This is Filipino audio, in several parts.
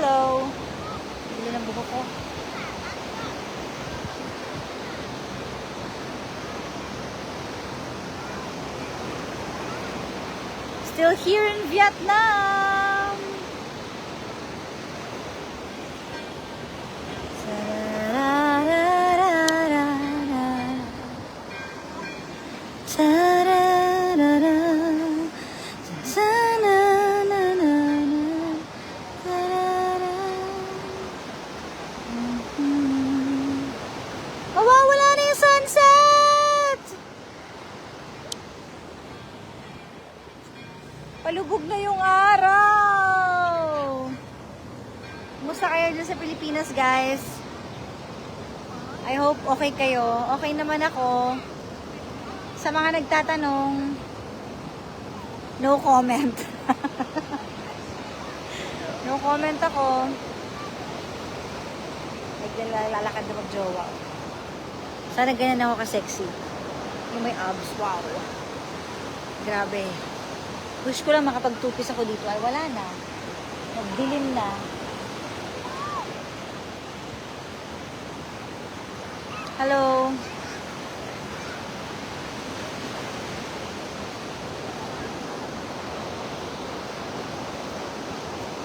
Hello. Bili ng buko ko. Still here in Vietnam. Mawawala na yung sunset! Palubog na yung araw! Kumusta kayo dyan sa Pilipinas, guys? I hope okay kayo. Okay naman ako. Sa mga nagtatanong, no comment. No comment ako. Naglalakad na mag-jowa. Sana ganyan ako ka-sexy. Yung may abs. Wow. Grabe. Wish ko lang makapag-tupis ako dito. Ay, wala na. Nagdilim na. Hello.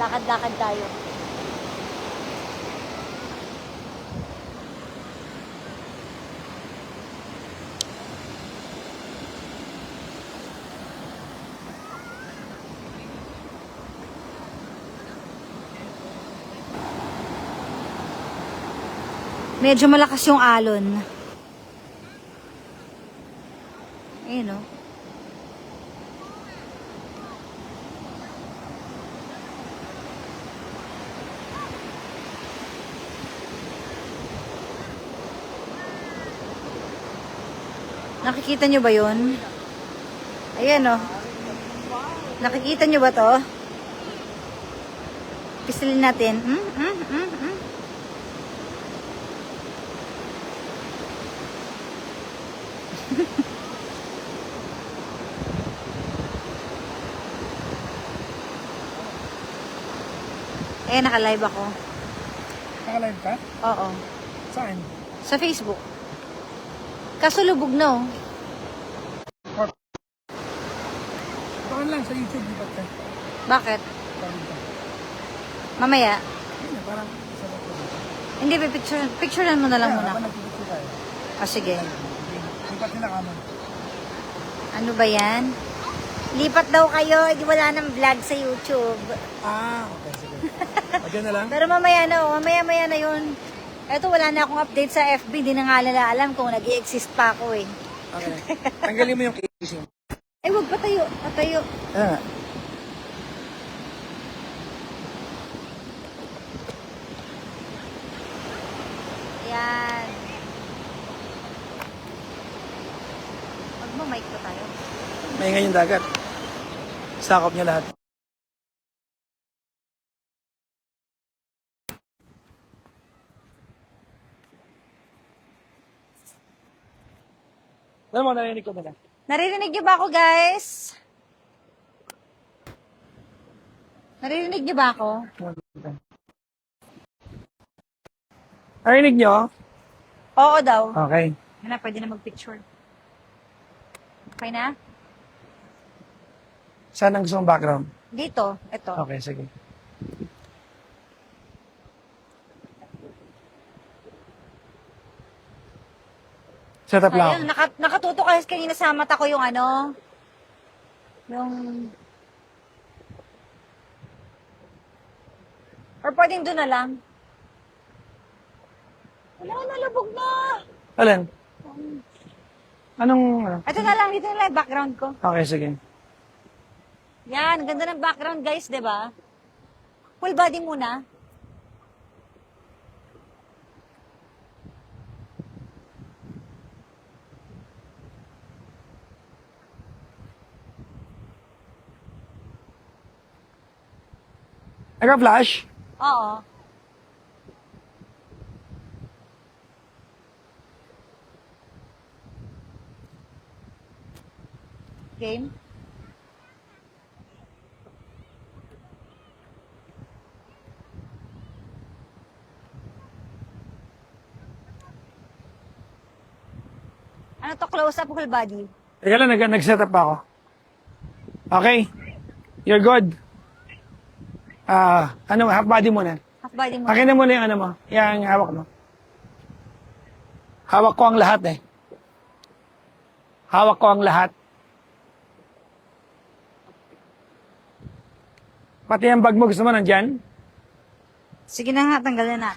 Lakad-lakad tayo. Medyo malakas yung alon. Ayun, no? Nakikita nyo ba yun? Ayan, no? Nakikita nyo ba to? Pisilin natin. Eh, naka-live ako. Naka-live ka? Oo. Saan? Sa Facebook. Kaso lubog na, oh. Baka lang sa YouTube, di ba ka? Bakit? Parang ka. Mamaya. Hindi, parang sarap ko dito. Hindi, picturean mo na lang muna. Habang nagpipicture tayo. Ah, sige. Lipat nila kamon. Ano ba yan? Lipat daw kayo, hindi wala nang vlog sa YouTube. Ah, okay, sige. Agyan na lang? Pero mamaya na, oh. Mamaya na yun. Eto, wala na akong update sa FB. Di na nga nila alam kung nag-i-exist pa ako, eh. Okay. Tanggalin mo yung casing. Ay, wag patayo. Patayo. Ah. Ayan. Mag-mic pa tayo. Maingay yung dagat. Sakop niya lahat. Alam mo, narinig ko nila. Naririnig niyo ba ako, guys? Naririnig niyo ba ako? Narinig niyo? Oo daw. Okay. Yan na, pwede na mag-picture. Okay na? Saan ang gusto mong background? Dito. Ito. Okay, sige. Set up lang Ayun, ako. nakatuto kasi kanina sa mata ko yung ano. Yung... Or pwedeng doon na lang. Wala, nalubog na. Alin? Anong... ano? Ito na lang, dito na lang yung background ko. Okay, sige. Yan, ganda ng background guys, di ba? Full body muna. Naka-flash? Oo. Game? Close up, whole body. Teka lang, nag-set up ako. Okay. You're good. Half body muna. Half body mo. Akin na muna yung ano mo. Yung hawak mo. Hawak ko ang lahat eh. Hawak ko ang lahat. Pati yung bag mo, gusto mo nandyan? Sige na nga, tanggalin na.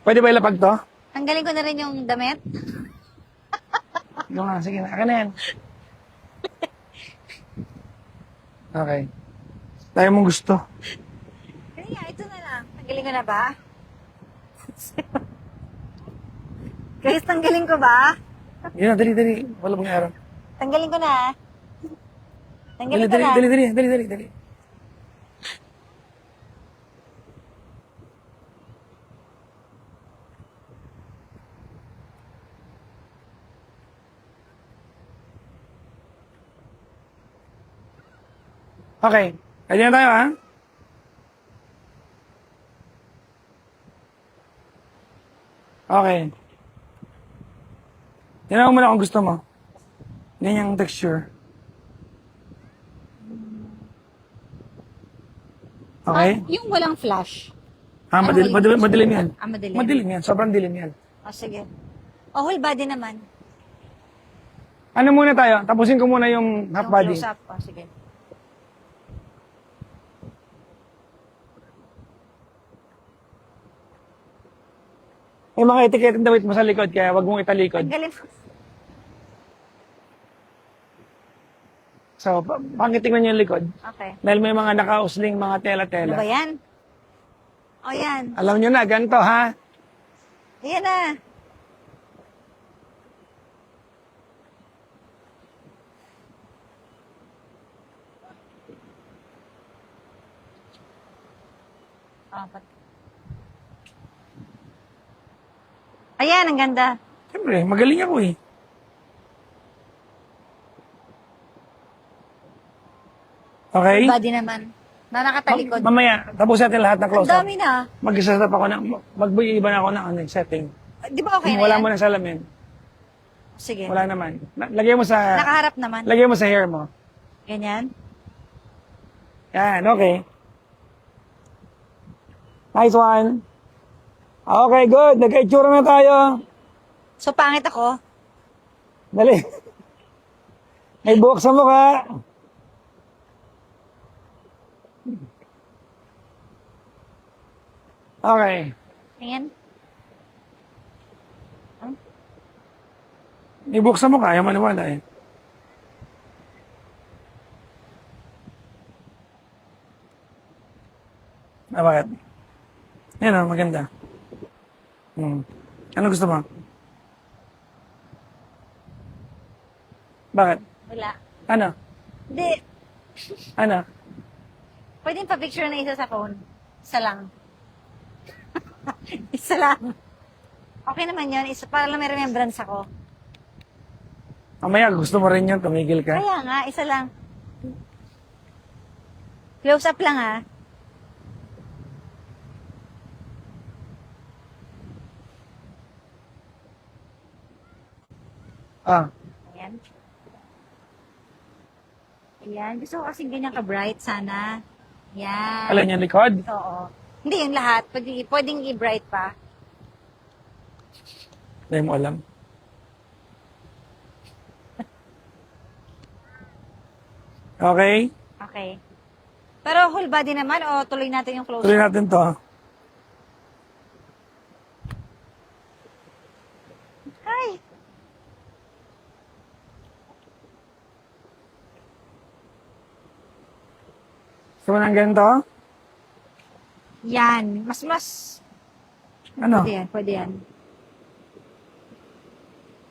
Pwede ba ilapag to? Tanggalin ko na rin yung damit. Yung nga, sige na. Akin na yan. Okay. Tayo mong gusto. Kaya, ito na lang. Tanggalin ko na ba? Guys, tanggalin ko ba? Yun na, dali. Wala pang araw. Tanggalin ko na. Tanggalin Dali, ko na. dali. Okay. Pwede na tayo, ha? Okay. Tingnan mo muna kung gusto mo. Ganyang texture. Okay? Yung walang flash. Madilim yan. Madilim. Madilim yan. Sobrang dilim yan. O, sige. O, whole body naman. Ano muna tayo? Tapusin ko muna yung half Yung body. close up. O, sige. May mga etiquette damit mo sa likod, kaya wag mong italikod. Tanggalin mo. So, pakitingnan nyo yung likod. Okay. Dahil may mga nakausling, mga Ano tela-tela. ba yan? O, yan. Alam nyo na, ganito ha? Ayan na. Apat. Ayan, ang ganda. Siyempre, magaling ako eh. Okay? Body naman. Na nakatalikod. Mamaya, tapos natin lahat ng Ang close-up. dami na. Mag-set up ako na, mag-iba na ako ng setting. Di ba okay na Wala yan? mo na salamin. Sige. Wala naman. Lagay mo sa, Nakaharap naman. lagay mo sa hair mo. Ganyan. Yan, okay. Nice one. Okay, good. Nagka-itsura na tayo. So, pangit ako. Dali. May buhok sa mukha. Okay. Ayan. May buhok sa mukha. Ayaw maniwala eh. Bakit? Yan o, maganda. Ano gusto mo? Bakit? Wala. Ano? Hindi. Ano? Pwede pa-picture na isa sa phone. Isa lang. Isa lang. Okay naman yun. Isa, para lang may remembrance ako. Mamaya, gusto mo rin yun, tumigil ka. Kaya nga, isa lang. Close up lang ha. Ah, Ayan. Ayan. Gusto ko kasing ganyan ka-bright sana. Yan. alin yung likod? Oo. Hindi yung lahat. Pwedeng i-bright pa. Hindi mo alam. Okay? Okay. Pero whole body naman o tuloy natin yung close Tuloy up? natin to. Ay! Gusto mo ng ganito? Yan. Mas. Ano? Pwede yan. Pwede yan.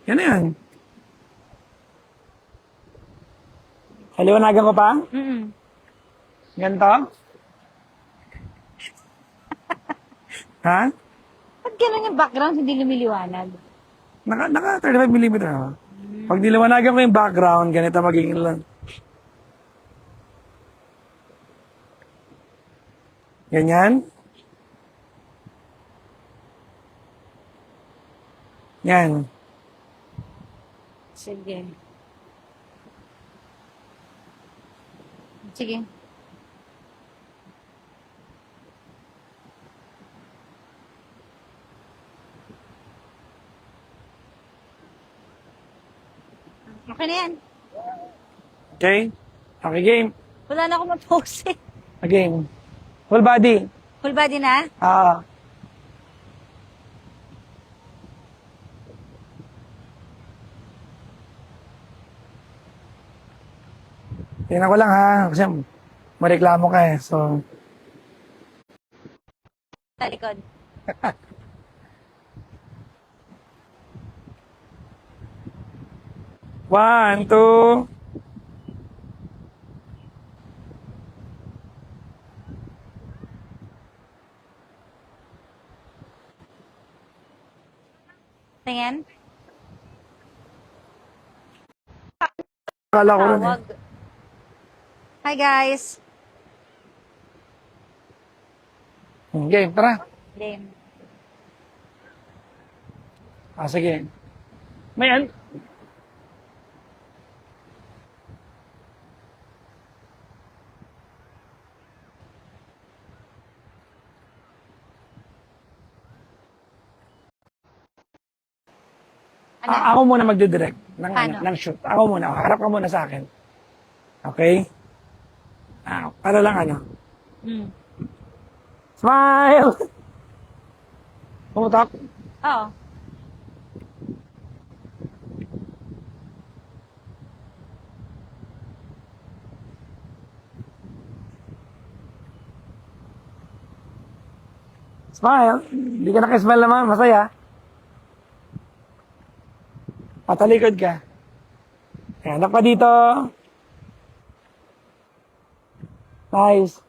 Yan na yan. Kaliwanagan ko pa? Mm-mm. Ganito? Ha? Ba't ganun yung background hindi lumiliwanag? Naka 35mm ako. Pag niliwanagan ko yung background, ganito magiging lang. Ganyan. Yan. Sige. Sige. Okay na yan. Okay? Okay, game. Wala na akong ma-pose eh. Game. Full body. Full body na? Ah. Tingnan ko lang ha. Kasi mareklamo ka eh. So, Sa likod. one, two. Tingin. Akala ko rin eh. Tawag. Hi guys. Game, tara. Game. Ah, sige. May an... Ano? Ako muna magdidirect ng, Paano? ng shoot. Ako muna. Harap ka muna sa akin. Okay? Para lang ano. Hmm. Smile! Pumutok? Oo. Smile! Hindi ka nakismile naman. Masaya. Patalikod ka. Hanap ka dito. Nice.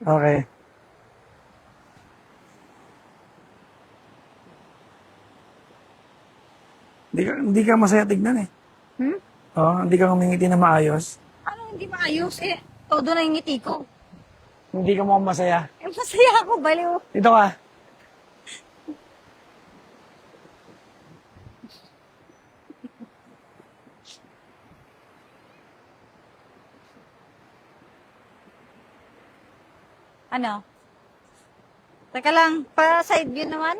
Okay. Hindi ka masaya tignan eh. Hmm? Oo, hindi ka kumingiti na maayos. Ano hindi maayos eh? Todo na yung ngiti ko. Hindi ka mukhang masaya. Eh, masaya ako, baliw. Dito ka. Ano? Teka lang, pa side view naman.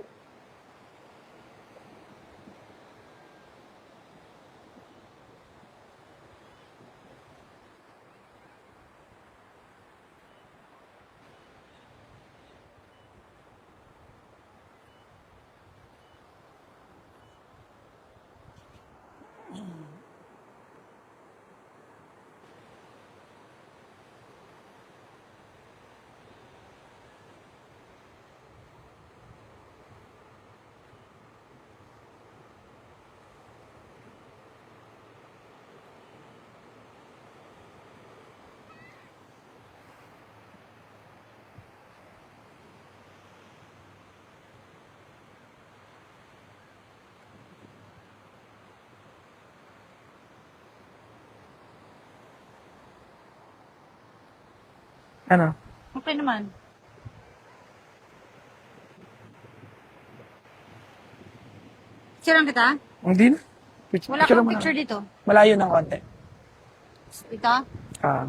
Ano? Okay naman. Picturean kita? Hindi na. Wala Picture kang mo na. picture dito. Malayo ng konti. Ito? Ah.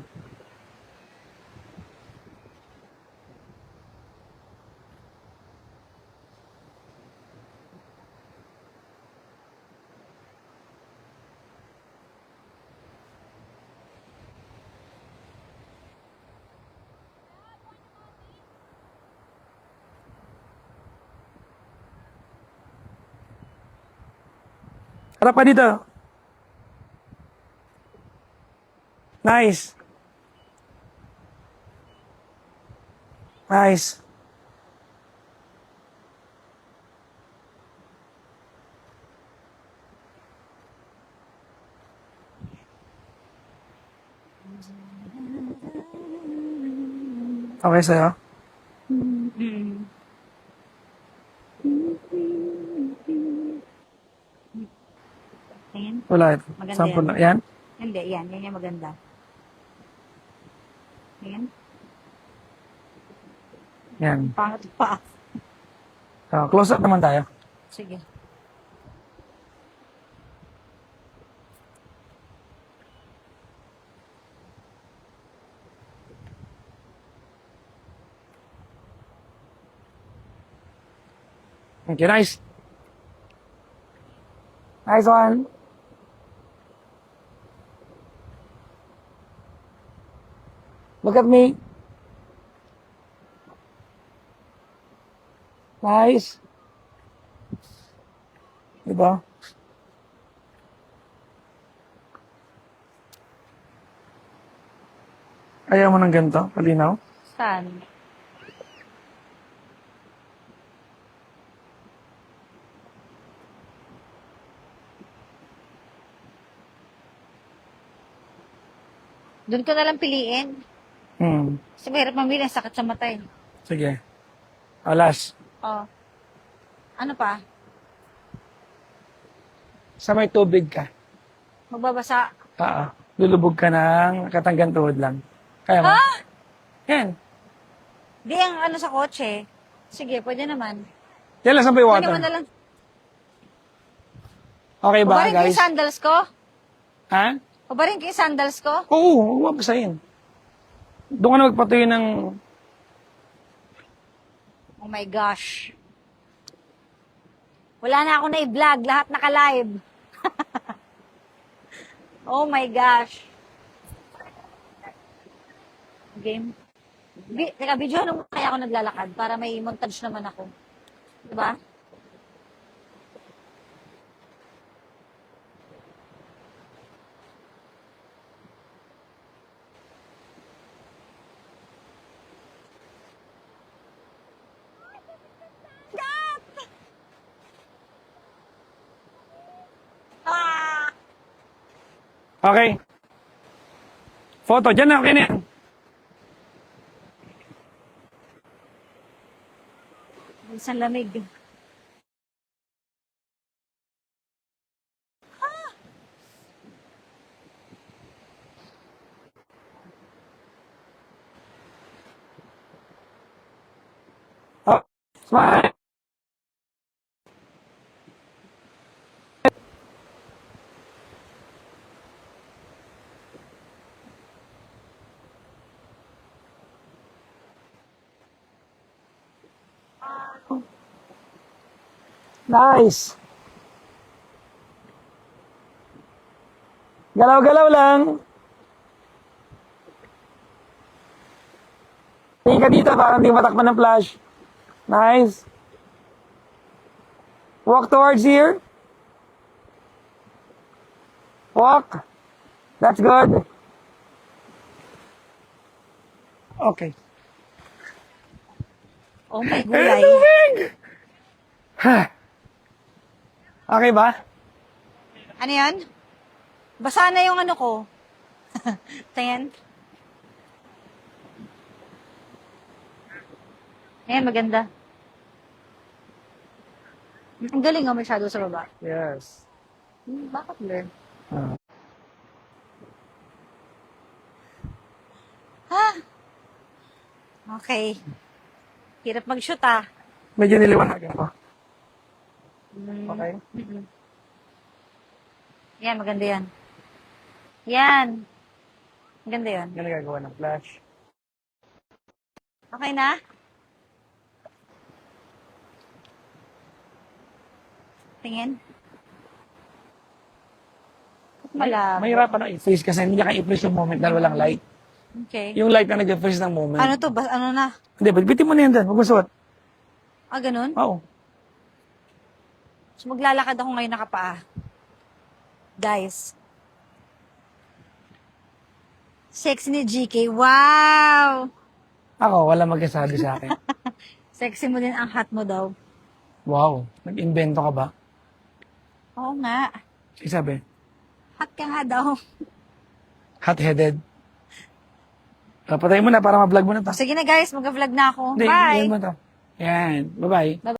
Harap ka dito. Nice. Nice. Okay sa'yo? Mm. Tingin? Wala ito. Maganda Sample yan. na. Yan? Hindi, yan. Yan yung maganda. Tingin? Yan. Pangat pa. So, close up naman tayo. Sige. Okay, nice. Nice one. Look at me. Nice. Diba? Ayaw mo ng ganito? Palinaw? Saan? Doon ko na lang piliin. Kasi mahirap mamili, ang sakit sa mata eh. Sige. Alas. Oh. Ano pa? Sa may tubig ka. Magbabasa. Lulubog ka ng katanggan tuhod lang. Kaya mo? Ha? Yan. Di ang ano sa kotse. Sige, pwede naman. Yan lang sa may Pwede water. mo na lang. Okay ba, Pabarin ko guys? yung sandals ko? Ha? Pabarin ko yung sandals ko? Oo, huwag mabasahin. Doon ka na magpatuloy ng... Oh my gosh. Wala na ako na i-vlog. Lahat naka-live. Oh my gosh. Game. Teka, video nung kaya ako naglalakad para may montage naman ako. Diba? Ah! Okay. Photo, dyan na, okay na yan. Isang lamig. Oh, smile. Nice. Galaw-galaw lang. Tingin ka dito, parang hindi matakman ng flash. Nice. Walk towards here. Walk. That's good. Okay. Oh my Eh, gulay. tubig! Okay ba? Ano yan? Basa na yung ano ko. Tingin. Ayan, maganda. Ang galing nga masyado sa baba. Yes. Bakit blur? Ah. Ha? Okay. Hirap mag-shoot ah. Medyo niliwanagan ko. Mm. Okay. Mm-mm. Yan, maganda yan. Yan. Maganda yan. Yan ang gagawa ng flash. Okay na? Tingin. Malabo. Mahirapan na i-freeze kasi hindi niya ka-i-freeze yung moment dahil walang light. Okay. Yung light na nag-freeze ng moment. Ano to? Ano na? Hindi, bitin mo na yan dyan. Huwag mo suot. Ah, ganun? Oo. So, maglalakad ako ngayon nakapaa. Guys. Sexy ni GK. Wow! Ako, wala magkasabi sa akin. Sexy mo din ang hat mo daw. Wow. Nag-invento ka ba? Oo nga. Sige sabi. Hat ka nga daw. Hot-headed. Patayin mo na para ma-vlog mo na to. Sige na guys, mag-vlog na ako. Hindi, Bye! yan mo to. Yan. Bye-bye.